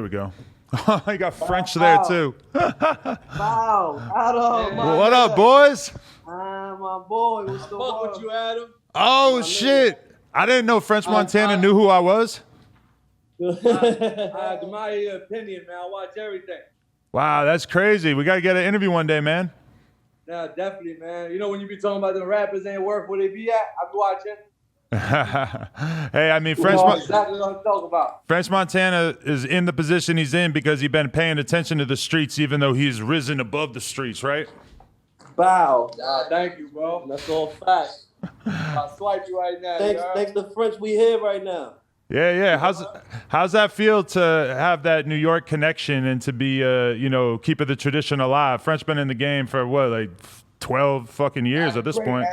we go. I got French there too. Wow, Adam. What up, boys? My boy, what's the word? With you, Adam? Oh shit! I didn't know French Montana knew who I was. I admire your opinion, man. I watch everything. Wow, that's crazy. We gotta get an interview one day, man. Yeah, definitely, man. You know when you be talking about the rappers ain't worth where they be at, I be watching. Hey, I mean, exactly what I'm talking about. French Montana is in the position he's in because he's been paying attention to the streets, even though he's risen above the streets, right? Bow. Thank you, bro. That's all facts. I'll swipe you right now. Thanks to French, we here right now. Yeah. How's that feel to have that New York connection and to be, keeping the tradition alive? French been in the game for what, like 12 fucking years at this point.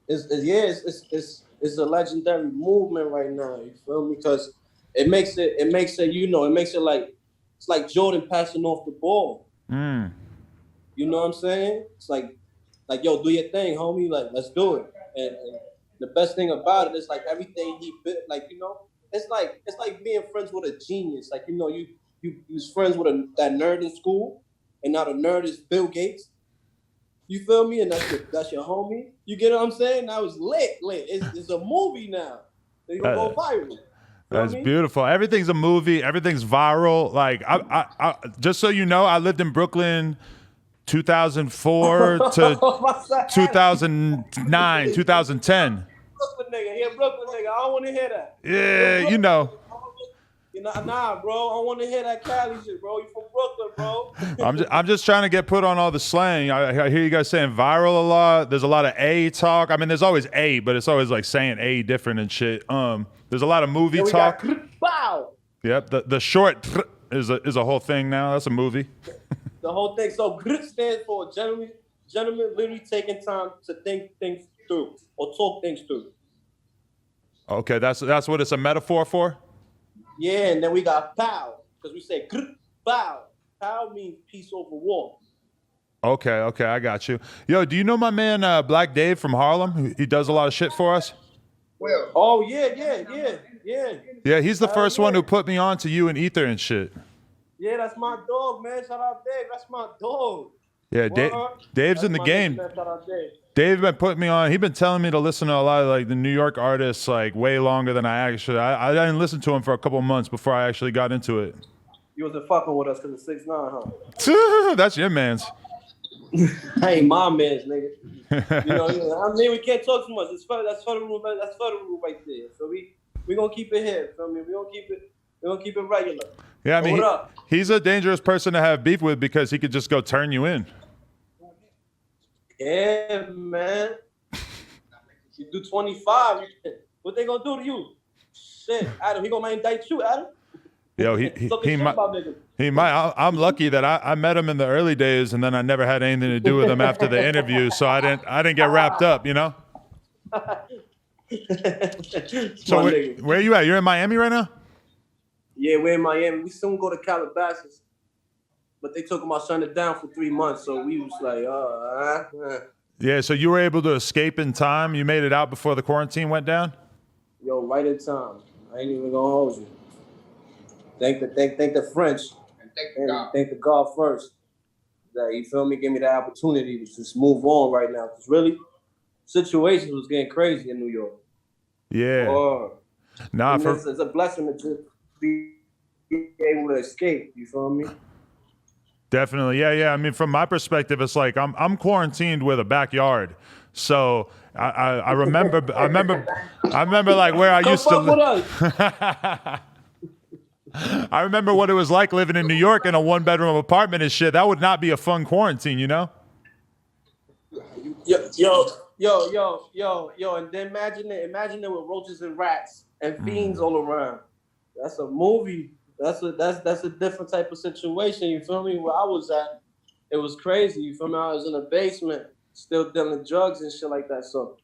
It's a legendary movement right now. You feel me? Because it makes it like it's like Jordan passing off the ball. Mm. You know what I'm saying? It's like yo, do your thing, homie. Like, let's do it. And the best thing about it is like everything he built. Like, you know, it's like being friends with a genius. Like, you know, you was friends with that nerd in school, and now the nerd is Bill Gates. You feel me? And that's your homie. You get what I'm saying? Now it's lit. It's a movie now. They're gonna go viral. That's beautiful. Everything's a movie. Everything's viral. Like, I just so you know, I lived in Brooklyn 2004 to 2009, 2010. Brooklyn nigga. He a Brooklyn nigga. I don't want to hear that. Yeah, you know. Nah, bro. I don't want to hear that Cali shit, bro. You from Brooklyn, bro. I'm just trying to get put on all the slang. I hear you guys saying viral a lot. There's a lot of A talk. I mean, there's always A, but it's always like saying A different and shit. There's a lot of movie talk. Bow. Yep. The short is a whole thing now. That's a movie. The whole thing. So GRIT stands for gentlemen literally taking time to think things through or talk things through. Okay, that's what it's a metaphor for? Yeah, and then we got POW, because we say GRIT, POW. POW means peace over war. Okay, I got you. Yo, do you know my man Black Dave from Harlem? He does a lot of shit for us. Well, oh yeah. Yeah, he's the first one who put me on to you and Ether and shit. Yeah, that's my dog, man. Shout out Dave. That's my dog. Yeah, Dave's in the game. Shout out Dave. Dave been putting me on. He's been telling me to listen to a lot of like the New York artists like way longer than I actually. I didn't listen to him for a couple of months before I actually got into it. You wasn't fucking with us because of 6ix9ine, huh? That's your man's. Hey, my man's, nigga. you know, I mean, we can't talk too much. That's federal right there. So we gonna keep it here. Feel me? We gonna keep it regular. Yeah, I mean, what up? He's a dangerous person to have beef with because he could just go turn you in. Yeah, man. You do 25. What they gonna do to you? Shit, Adam. He gonna indict you, Adam. Yo, he might. I'm lucky that I met him in the early days, and then I never had anything to do with him after the interview, so I didn't get wrapped up, you know. So where are you at? You're in Miami right now? Yeah, we're in Miami. We soon go to Calabasas, but they took about shutting it down for 3 months, so we was like, Yeah, so you were able to escape in time. You made it out before the quarantine went down. Yo, right in time. I ain't even gonna hold you. Thank the French, and thank the God first. That, you feel me? Give me the opportunity to just move on right now. Because really, situations was getting crazy in New York. Yeah. It's a blessing to just be able to escape. You feel me? Definitely, yeah. I mean, from my perspective, it's like I'm quarantined with a backyard. So I remember like where I used to live. I remember what it was like living in New York in a 1-bedroom apartment and shit. That would not be a fun quarantine, you know? Yo, and then imagine it with roaches and rats and fiends all around. That's a movie. That's a different type of situation. You feel me? Where I was at, it was crazy. You feel me? I was in a basement, still dealing drugs and shit like that. So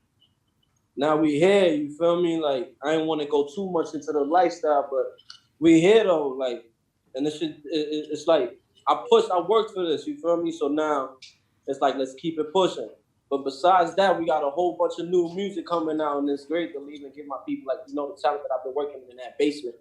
now we here. You feel me? Like, I didn't want to go too much into the lifestyle, but we here though. Like, and this shit, it's like I worked for this. You feel me? So now it's like, let's keep it pushing. But besides that, we got a whole bunch of new music coming out, and it's great to leave and give my people, like, you know, the talent that I've been working in that basement.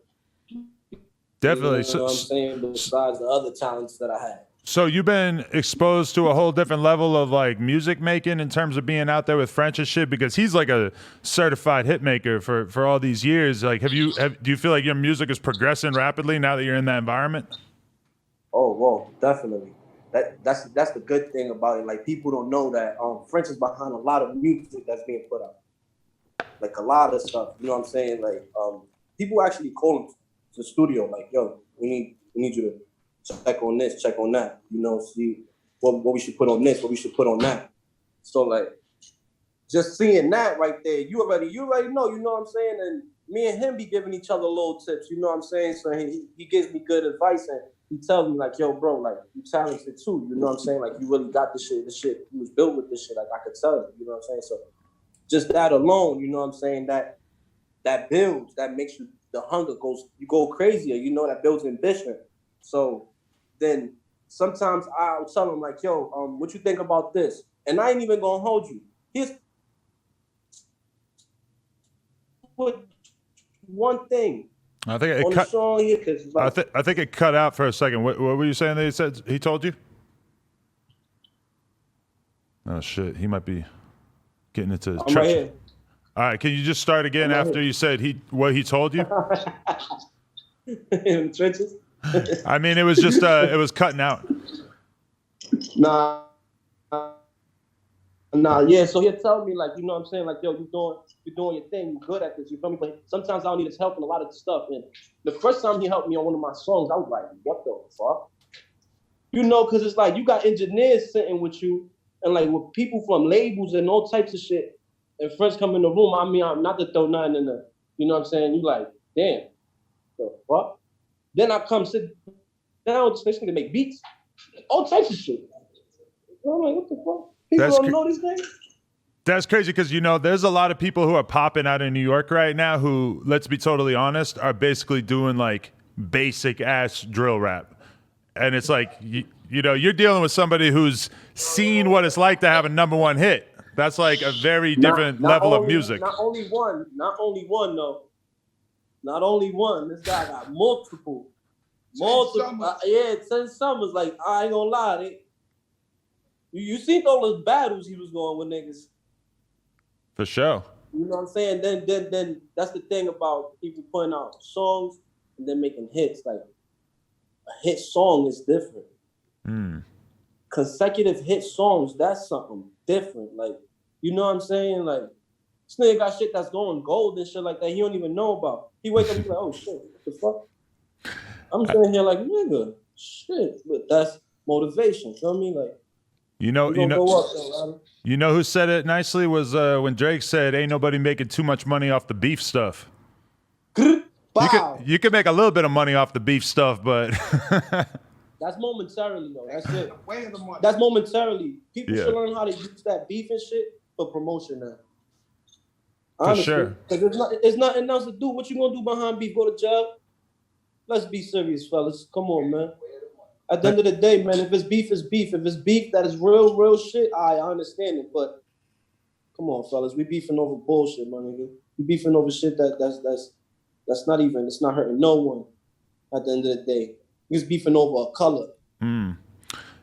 Definitely. You know what I'm saying? Besides the other talents that I had. So you've been exposed to a whole different level of like music making in terms of being out there with French and shit, because he's like a certified hit maker for all these years. Like, do you feel like your music is progressing rapidly now that you're in that environment? Oh, well, definitely. That's the good thing about it. Like, people don't know that French is behind a lot of music that's being put out. Like, a lot of stuff. You know what I'm saying? Like, people actually call him to the studio. Like, yo, we need you to check on this, check on that, you know, see what we should put on this, what we should put on that. So like, just seeing that right there, you already know, you know what I'm saying? And me and him be giving each other little tips, you know what I'm saying? So he gives me good advice, and he tells me like, yo, bro, like, you talented too, you know what I'm saying? Like, you really got this shit, you was built with this shit, like, I could tell you know what I'm saying? So just that alone, you know what I'm saying, that builds, that makes you, the hunger goes, you go crazier, you know, that builds ambition. So then sometimes I'll tell him like, yo, what you think about this? And I ain't even gonna hold you. Here's one thing. I think it on cut. The song here, like, I think it cut out for a second. What were you saying that he told you? Oh shit, he might be getting into I'm right here. All right, can you just start again after you said what he told you? In the trenches. I mean, it was just it was cutting out. Nah, yeah. So he'll tell me like, you know what I'm saying, like, yo, you're doing your thing, you're good at this, you feel me? But sometimes I don't need his help in a lot of stuff. And the first time he helped me on one of my songs, I was like, what the fuck? You know, because it's like you got engineers sitting with you, and like with people from labels and all types of shit, and friends come in the room. I mean, I'm not to throw nothing in the, you know what I'm saying? You like, damn, the fuck? Then I come sit down, this nigga make beats, all types of shit. I'm like, what the fuck? People don't know these things? That's crazy, because, you know, there's a lot of people who are popping out in New York right now who, let's be totally honest, are basically doing like basic ass drill rap. And it's like, you know, you're dealing with somebody who's seen what it's like to have a #1 hit. That's like a very different level of music. Not only one though. Not only one. This guy got multiple. Yeah, 10 summers. Like, I ain't gonna lie. You seen all those battles he was going with niggas. For sure. You know what I'm saying? Then that's the thing about people putting out songs and then making hits. Like, a hit song is different. Consecutive hit songs, that's something different. Like, you know what I'm saying? Like, this nigga got shit that's going gold and shit like that he don't even know about. He wake up and be like, oh shit, what the fuck? I'm sitting here like, nigga, shit. But that's motivation, feel me? Like, you know who said it nicely was when Drake said, ain't nobody making too much money off the beef stuff. You could make a little bit of money off the beef stuff, but that's momentarily though. That's it. That's momentarily. People should learn how to use that beef and shit for promotion now. Honestly, for sure. Because it's nothing else to do. What you gonna do behind beef? Go to jail? Let's be serious, fellas. Come on, man. At the end of the day, man, if it's beef, it's beef. If it's beef that is real shit, I understand it. But come on, fellas, we beefing over bullshit, my nigga. We beefing over shit that's not even, it's not hurting no one at the end of the day. We just beefing over a color.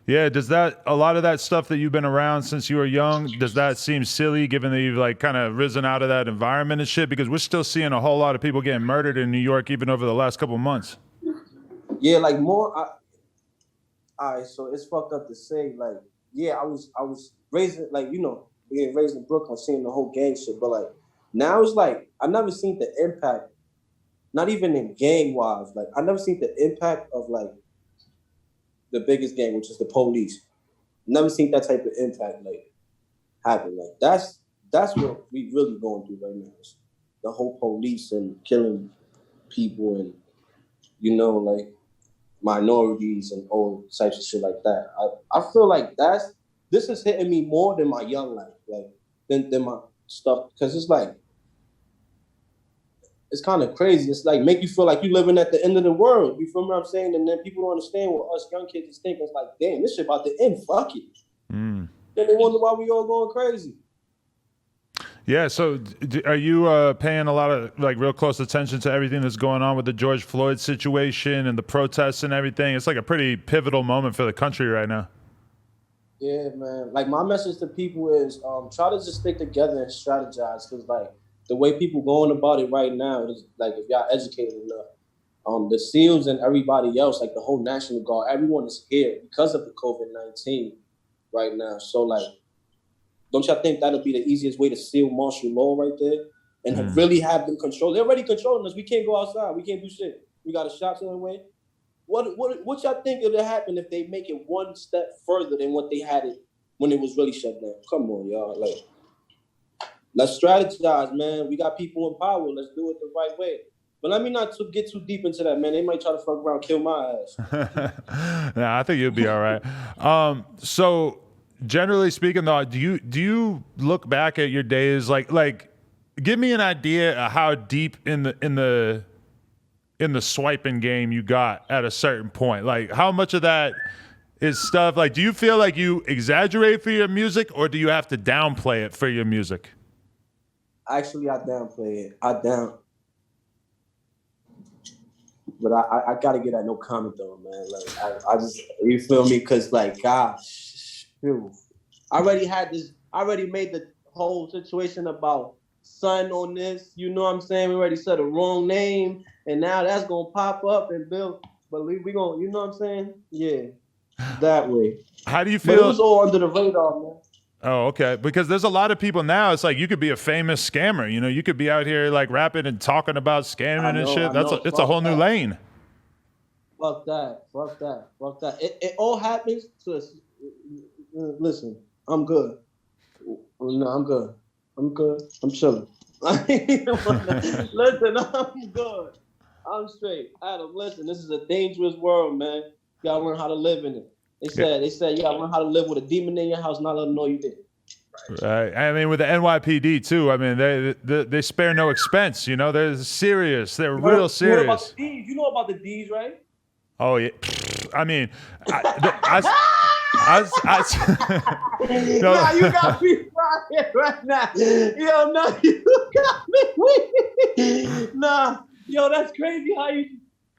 Yeah, does that, a lot of that stuff that you've been around since you were young, does that seem silly given that you've like kind of risen out of that environment and shit? Because we're still seeing a whole lot of people getting murdered in New York even over the last couple of months. Yeah, like more, all right, so it's fucked up to say, like, yeah, I was raised, like, you know, being raised in Brooklyn, seeing the whole gang shit, but like, now it's like, I never seen the impact, not even in gang-wise, like, I never seen the impact of like, the biggest gang, which is the police. Never seen that type of impact like happen. Like that's what we really going through right now. Is the whole police and killing people and, you know, like minorities and all types of shit like that. I feel like this is hitting me more than my young life, like than my stuff, because it's like, it's kind of crazy. It's like make you feel like you living at the end of the world. You feel what I'm saying? And then people don't understand what us young kids is thinking. It's like, damn, this shit about to end. Fuck it. Then they wonder why we all going crazy. Yeah. So, are you paying a lot of like real close attention to everything that's going on with the George Floyd situation and the protests and everything? It's like a pretty pivotal moment for the country right now. Yeah, man. Like my message to people is try to just stick together and strategize, because like the way people going about it right now is like, if y'all educated enough, the SEALs and everybody else, like the whole National Guard, everyone is here because of the COVID-19 right now. So like, don't y'all think that'll be the easiest way to seal martial law right there and really have them control? They're already controlling us. We can't go outside. We can't do shit. We got a shop anyway. What y'all think would happen if they make it one step further than what they had it when it was really shut down? Come on, y'all. Like, let's strategize, man. We got people in power. Let's do it the right way. But let me not get too deep into that, man. They might try to fuck around, kill my ass. Nah, I think you'll be all right. So generally speaking, though, do you look back at your days like give me an idea of how deep in the swiping game you got at a certain point? Like, how much of that is stuff like, do you feel like you exaggerate for your music, or do you have to downplay it for your music? Actually, I downplay it. But I gotta get that no comment though, man. Like I just, you feel me? Cause like, gosh, dude, I already made the whole situation about son on this. You know what I'm saying? We already said the wrong name, and now that's gonna pop up and build. But we gonna, you know what I'm saying? Yeah, that way. How do you feel? But it was all under the radar, man. Oh, okay. Because there's a lot of people now. It's like you could be a famous scammer. You know, you could be out here like rapping and talking about scamming and shit. It's a whole new lane. Fuck that. It all happens to us. Listen, I'm good. No, I'm good. I'm chilling. Listen, I'm good. I'm straight. Adam, listen, this is a dangerous world, man. You gotta learn how to live in it. They said you gotta learn how to live with a demon in your house, not let them know you did. Right. I mean, with the NYPD too. I mean, they spare no expense. You know, they're serious. They're real serious. You know about the D's? You know about the D's, right? Oh yeah. I mean, no. Nah, you got me right now. Yo, no, you got me. Nah, yo, that's crazy how you.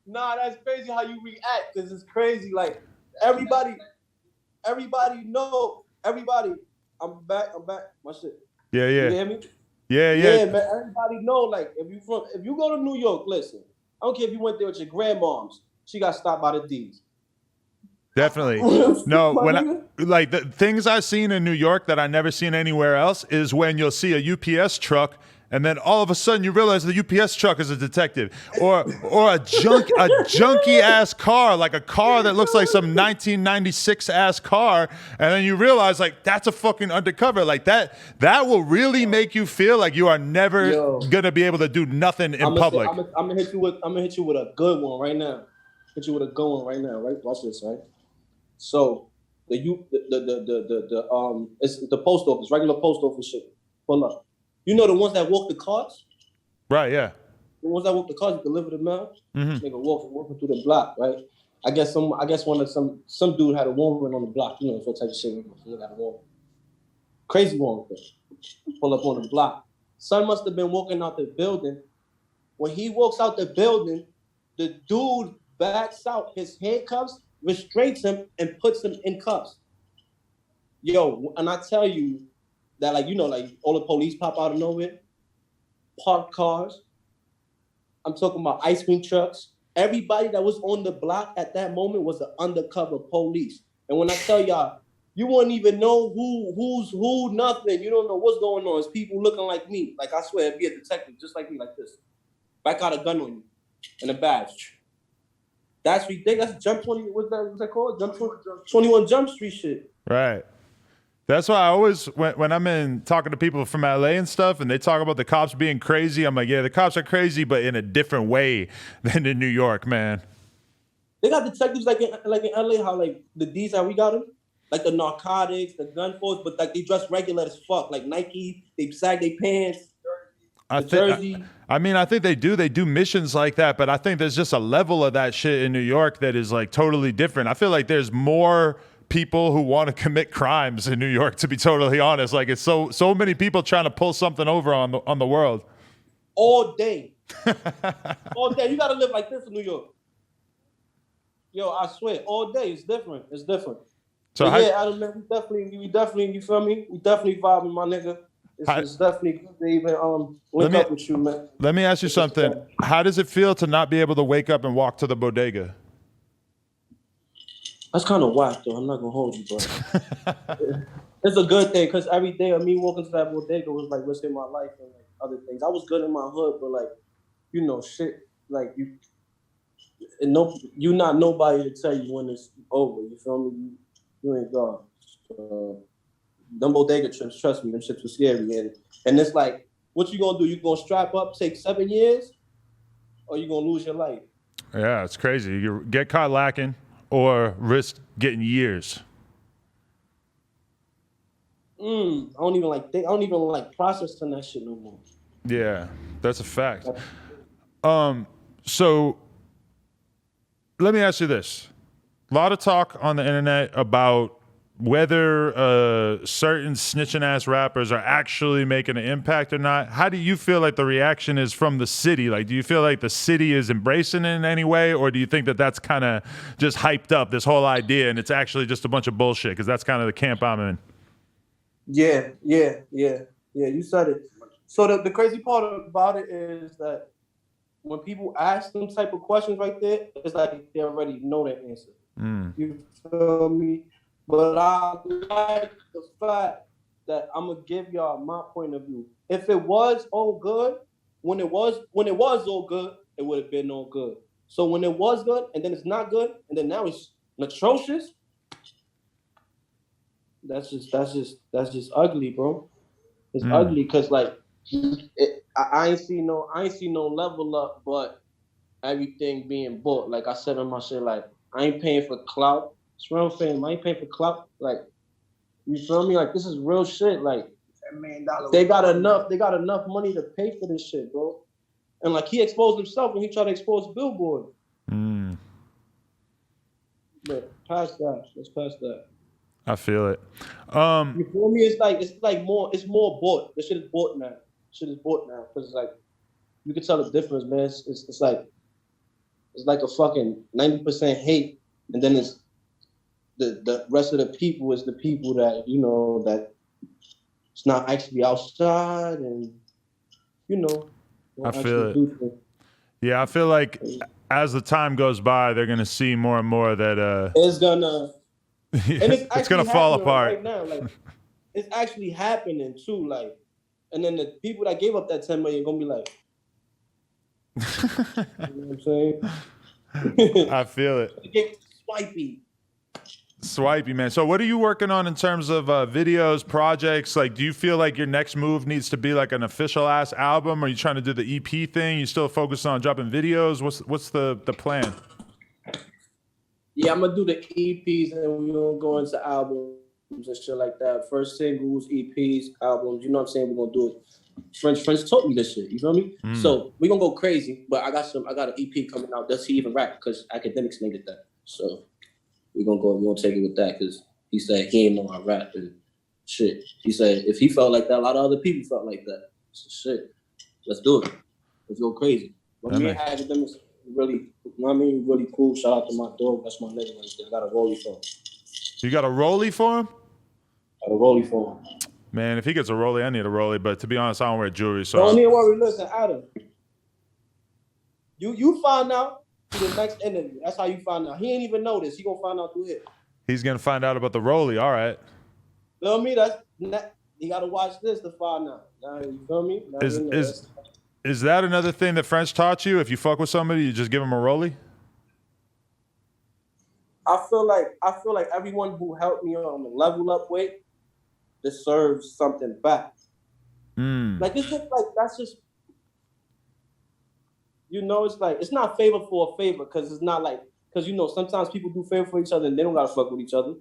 Nah, that's crazy how you react, because it's crazy. Like everybody know. Everybody, I'm back. My shit. Yeah. You hear me? Yeah. Yeah, man. Everybody know. Like if you go to New York, listen. I don't care if you went there with your grandmoms. She got stopped by the D's. Definitely. No, like the things I've seen in New York that I never seen anywhere else is when you'll see a UPS truck and then all of a sudden you realize the UPS truck is a detective, or a junky ass car, like a car that looks like some 1996 ass car, and then you realize like that's a fucking undercover. Like that will really make you feel like you are never gonna be able to do nothing in public. I'm gonna hit you with a good one right now. Hit you with a good one right now, right? Watch this, right? So it's the post office, regular post office shit. Pull up. You know the ones that walk the carts? Right, yeah. The ones that walk the carts, you deliver the mail. Mm-hmm. Nigga walking through the block, right? I guess some dude had a warrant on the block, you know, for type of shit. He got a warrant. Crazy warrant. Pull up on the block. Son must have been walking out the building. When he walks out the building, the dude backs out his handcuffs, restrains him, and puts him in cuffs. Yo, and I tell you that, like, you know, like all the police pop out of nowhere, parked cars. I'm talking about ice cream trucks. Everybody that was on the block at that moment was an undercover police. And when I tell y'all, you wouldn't even know who's who, nothing. You don't know what's going on. It's people looking like me. Like, I swear, it'd be a detective just like me, like this. Back out a gun on you and a badge. That's ridiculous. That's Jump 20. What's that called? 21 Jump Street shit. Right. That's why I always, when I'm in talking to people from LA and stuff, and they talk about the cops being crazy, I'm like, yeah, the cops are crazy, but in a different way than in New York, man. They got detectives like in LA, how like the D's, how we got them, like the narcotics, the gun force, but like they dress regular as fuck, like Nike, they sag their pants. I think they do missions like that, but I think there's just a level of that shit in New York that is like totally different. I feel like there's more people who want to commit crimes in New York, to be totally honest. Like, it's so many people trying to pull something over on the world. All day. All day. You got to live like this in New York. Yo, I swear, all day. It's different. It's different. So yeah, Adam, man, we definitely, you feel me? We definitely vibing, my nigga. It's definitely good to even link up with you, man. Let me ask you something. How does it feel to not be able to wake up and walk to the bodega? That's kind of whack, though. I'm not gonna hold you, bro. It's a good thing, because every day of me walking to that bodega was like risking my life and like other things. I was good in my hood, but like, you know, shit, like you not nobody to tell you when it's over. You feel me? You ain't God. Them bodega trips, trust me, them shits were scary. And it's like, what you gonna do? You gonna strap up, take 7 years, or you gonna lose your life? Yeah, it's crazy. You get caught lacking or risk getting years. I don't even like processing that shit no more. Yeah, that's a fact. So let me ask you this. A lot of talk on the internet about whether certain snitching ass rappers are actually making an impact or not. How do you feel like the reaction is from the city? Like, do you feel like the city is embracing it in any way, or do you think that that's kind of just hyped up, this whole idea, and it's actually just a bunch of bullshit? Because that's kind of the camp I'm in. Yeah. You said it. So the crazy part about it is that when people ask them type of questions right there, it's like they already know the answer. You feel me? But I like the fact that I'm gonna give y'all my point of view. If it was all good, when it was all good, it would have been all good. So when it was good and then it's not good and then now it's atrocious, that's just ugly, bro. It's ugly because like I ain't see no level up, but everything being bought. Like I said on my shit, like I ain't paying for clout. That's what I'm saying. I ain't paying for clout. Like, you feel me? Like, this is real shit. Like, $10 million. They got enough money to pay for this shit, bro. And like, he exposed himself when he tried to expose Billboard. But past that. Let's pass that. I feel it. You feel me? It's more bought. This shit is bought now. Because like, you can tell the difference, man. It's like a fucking 90% hate, and then it's the rest of the people is the people that, you know, that it's not actually outside and, you know. I feel it. Yeah, I feel like as the time goes by, they're going to see more and more that... it's going to... it's going to fall apart. Right now. Like, it's actually happening, too. Like, and then the people that gave up that 10 million going to be like... You know what I'm saying? I feel it. Swipey, man. So what are you working on in terms of videos, projects? Like, do you feel like your next move needs to be like an official ass album? Are you trying to do the EP thing? You still focused on dropping videos? What's the plan? Yeah, I'm gonna do the EPs and we're gonna go into albums and shit like that. First singles, EPs, albums. You know what I'm saying? We're gonna do it. Friends taught me this shit. You feel me? So we're gonna go crazy. But I got an EP coming out. Does he even rap? Because Akademiks nigga that. So we're gonna take it with that because he said he ain't know I rap and shit. He said if he felt like that, a lot of other people felt like that. So shit. Let's do it. Let's go crazy. But me and Akademiks really, you know what I mean, really cool. Shout out to my dog. That's my nigga right there. I got a rollie for him. You got a rollie for him? Got a rollie for him. Man, if he gets a rollie, I need a rollie. But to be honest, I don't wear jewelry. So don't need to worry. Listen, Adam. You find out through the next interview. That's how you find out. He ain't even know this. He gonna find out through it. He's gonna find out about the rollie. All right. Feel me? You gotta watch this to find out. Now, you feel me? Is that another thing that French taught you? If you fuck with somebody, you just give them a rollie? I feel like everyone who helped me on the level up way deserves something back. Like it's just like that's just, you know, it's like it's not favor for a favor because it's not like, because you know sometimes people do favor for each other and they don't gotta fuck with each other.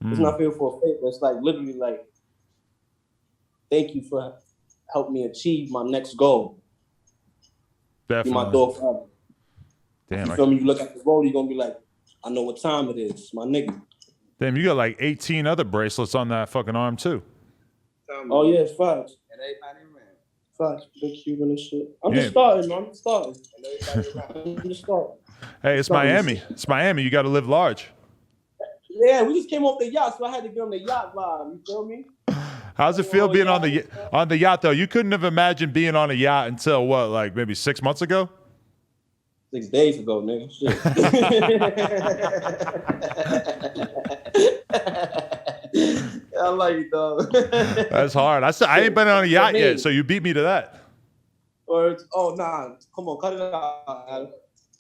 It's not favor for a favor. It's like literally like, thank you for helping me achieve my next goal. Definitely. Be my dog forever. Damn. You feel me? You look at the road, you're gonna be like, I know what time it is, my nigga. Damn, you got like 18 other bracelets on that fucking arm too. Oh yeah, it's facts. And everybody around. Facts, big Cuban and shit. I'm just starting, man. I'm starting. And everybody around. I'm just starting. Hey, it's Miami. It's Miami. You got to live large. Yeah, we just came off the yacht, so I had to get on the yacht vibe. You feel me? How's it feel being on the yacht though? You couldn't have imagined being on a yacht until what, like maybe 6 months ago? 6 days ago, nigga. Shit. I like it, dog. That's hard. I ain't been on a yacht yet, so you beat me to that. Oh, nah. Come on, cut it out, Adam.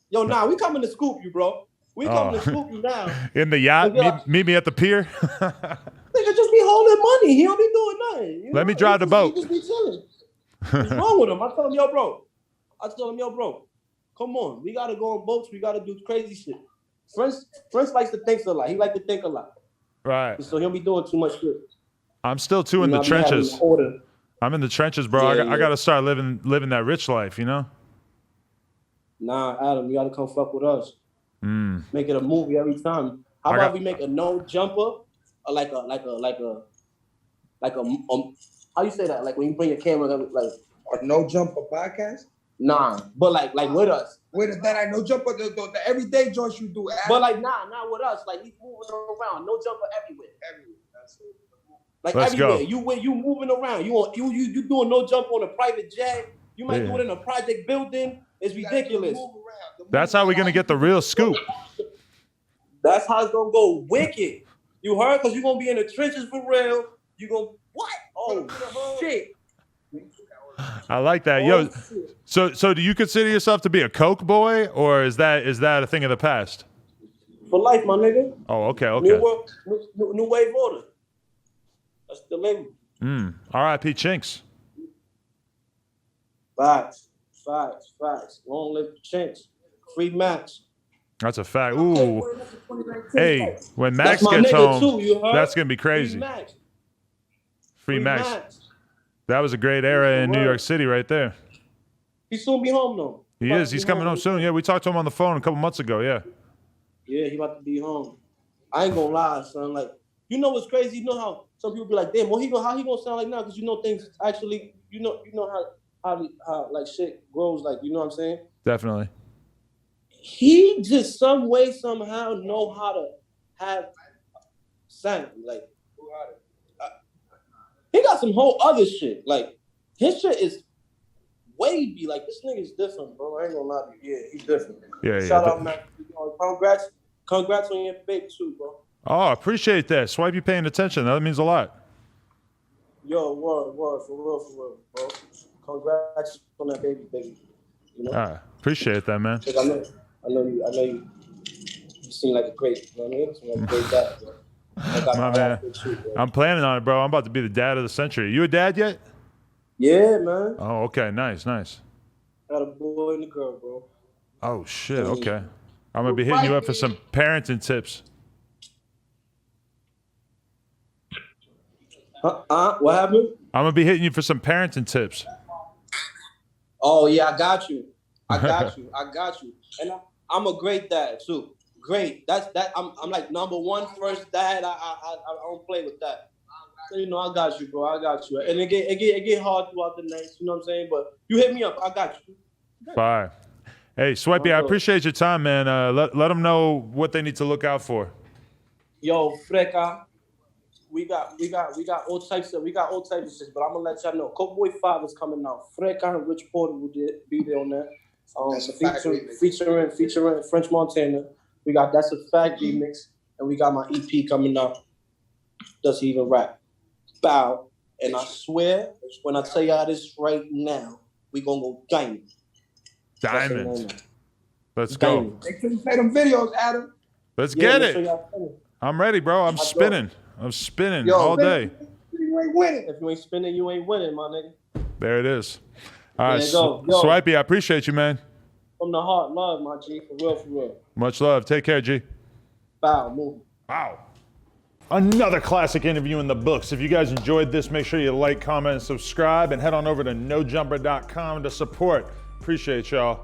Yo, nah, we coming to scoop you, bro. We coming to scoop you now. In the yacht? Meet me at the pier? Nigga just be holding money. He don't be doing nothing. You Let know? me drive the boat. He just be chilling. What's wrong with him? I tell him, yo, bro. Come on. We got to go on boats. We got to do crazy shit. French likes to think a lot. He like to think a lot. Right. So he'll be doing too much shit. I'm still too in the trenches. I'm in the trenches, bro. I got to start living that rich life, you know? Nah, Adam, you got to come fuck with us. Make it a movie every time. How about we make a no jumper, or like a how you say that? Like when you bring your camera, like A no jumper podcast? nah, but like with us. Wait, that I no jumper the everyday joints you do. But like not with us. Like he's moving around, no jumper everywhere. That's it. Like Let's everywhere. go. You moving around. You doing no jump on a private jet. You might do it in a project building. It's ridiculous. That's how we're going to get the real scoop. That's how it's going to go wicked. You heard? Because you're going to be in the trenches for real. You're going to, what? Oh, shit. I like that. Yo, so do you consider yourself to be a coke boy, or is that a thing of the past? For life, my nigga. Oh, okay. New wave order. That's the label. R.I.P. Chinks. Facts. Long live Chinks. Free Max. That's a fact. Ooh. Hey, when Max gets home, that's going to be crazy. Free Max. That was a great era in New York City right there. He's soon be home, though. He is. He's coming home soon. Yeah, we talked to him on the phone a couple months ago, yeah. Yeah, he about to be home. I ain't gonna lie, son. Like, you know what's crazy? You know how some people be like, damn, how he gonna sound like now? Because you know things actually, you know how like shit grows, like, you know what I'm saying? Definitely. He just some way, somehow know how to have sound. Like, he got some whole other shit. Like, his shit is wavy. Like, this nigga's different, bro. I ain't gonna lie to you. Yeah, he's different. Yeah. Shout out, man. Congrats on your baby too, bro. Oh, I appreciate that. Swipey paying attention. That means a lot. Yo, word, for real, bro. Congrats on that baby. You know? Appreciate that, man. I know you. You seem like a great, you know what I mean? You seem like a great dad, bro. My man. I'm planning on it, bro. I'm about to be the dad of the century. You a dad yet? Yeah, man. Oh, okay. Nice. Got a boy and a girl, bro. Oh, shit. Okay. I'm going to be hitting you up for some parenting tips. What happened? I'm going to be hitting you for some parenting tips. Oh, yeah, I got you. And I'm a great dad, too. Great. I'm like #1 first dad. I don't play with that. So, you know, I got you, bro. I got you. And it get hard throughout the night, you know what I'm saying? But you hit me up. I got you. Bye. Hey, Swipey, I appreciate your time, man. Let them know what they need to look out for. Yo, Freca, we got all types of shit, but I'm gonna let y'all know. Coke Boy 5 is coming out. Freca and Rich Porter will be there on that. Featuring French Montana. We got That's a Fact remix, and we got my EP coming out. Does he even rap? Bow. And I swear, when I tell y'all this right now, we gonna go diamond. Let's go. They couldn't play them videos, Adam. Let's get it. I'm ready, bro. I'm spinning all day. You ain't winning. If you ain't spinning, you ain't winning, my nigga. There it is. All right, Swipey, I appreciate you, man. From the heart, love, my G. For real. Much love. Take care, G. Bow, move. Wow. Another classic interview in the books. If you guys enjoyed this, make sure you like, comment, and subscribe, and head on over to nojumper.com to support. Appreciate y'all.